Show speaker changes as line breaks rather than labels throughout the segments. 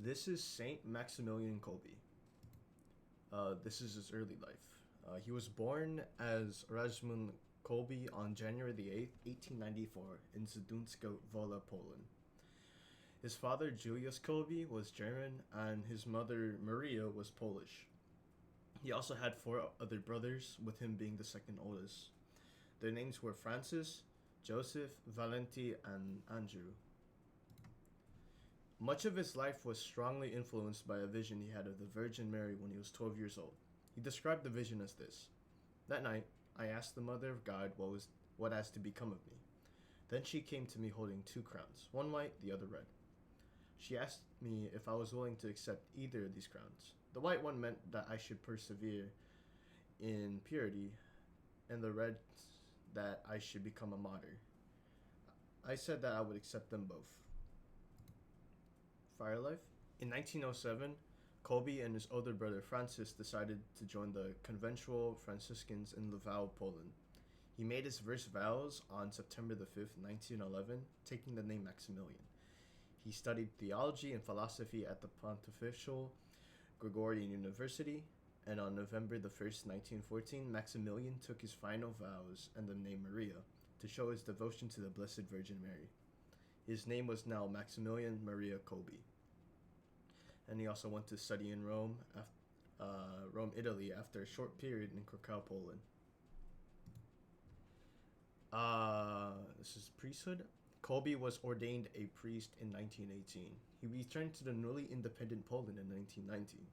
This is Saint Maximilian Kolbe. This is his early life. He was born as Razmun Kolbe on January the 8th, 1894, in Zdunska Wola, Poland. His father, Julius Kolbe, was German, and his mother, Maria, was Polish. He also had four other brothers, with him being the second oldest. Their names were Francis, Joseph, Valenti, and Andrew. Much of his life was strongly influenced by a vision he had of the Virgin Mary when he was 12 years old. He described the vision as this: "That night, I asked the Mother of God what has to become of me. Then she came to me holding two crowns, one white, the other red. She asked me if I was willing to accept either of these crowns. The white one meant that I should persevere in purity, and the red that I should become a martyr. I said that I would accept them both." Fire life. In 1907, Kolbe and his older brother Francis decided to join the Conventual Franciscans in Lwów, Poland. He made his first vows on September the 5th, 1911, taking the name Maximilian. He studied theology and philosophy at the Pontifical Gregorian University, and on November the 1st, 1914, Maximilian took his final vows and the name Maria to show his devotion to the Blessed Virgin Mary. His name was now Maximilian Maria Kolbe. And he also went to study in Rome, Italy, after a short period in Krakow, Poland. This is priesthood. Kolbe was ordained a priest in 1918. He returned to the newly independent Poland in 1919.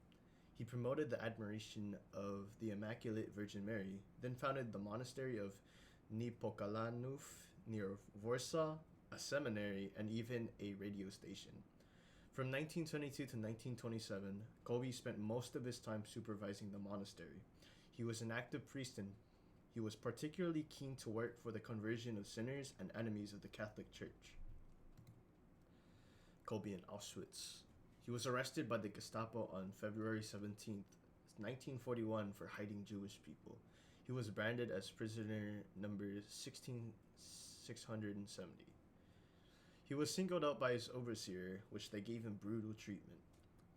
He promoted the admiration of the Immaculate Virgin Mary, then founded the monastery of Niepokalanów near Warsaw, a seminary, and even a radio station. From 1922 to 1927, Kolbe spent most of his time supervising the monastery. He was an active priest, and he was particularly keen to work for the conversion of sinners and enemies of the Catholic Church. Kolbe in Auschwitz. He was arrested by the Gestapo on February 17th, 1941 for hiding Jewish people. He was branded as prisoner number 16670. He was singled out by his overseer, which they gave him brutal treatment.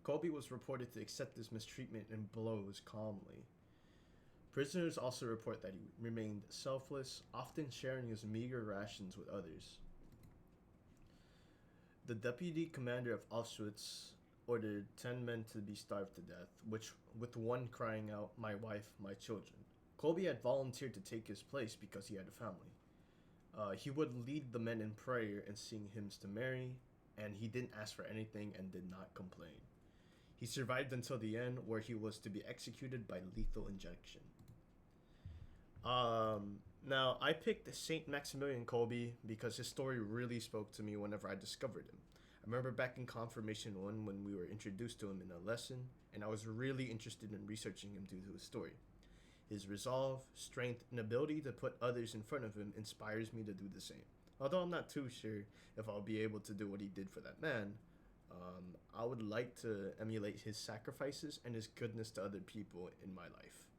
Kolbe was reported to accept this mistreatment and blows calmly. Prisoners also report that he remained selfless, often sharing his meager rations with others. The deputy commander of Auschwitz ordered 10 men to be starved to death, with one crying out, "My wife, my children." Kolbe had volunteered to take his place because he had a family. He would lead the men in prayer and sing hymns to Mary, and he didn't ask for anything and did not complain. He survived until the end, where he was to be executed by lethal injection. Now, I picked Saint Maximilian Kolbe because his story really spoke to me whenever I discovered him. I remember back in Confirmation 1 when we were introduced to him in a lesson, and I was really interested in researching him due to his story. His resolve, strength, and ability to put others in front of him inspires me to do the same. Although I'm not too sure if I'll be able to do what he did for that man, I would like to emulate his sacrifices and his goodness to other people in my life.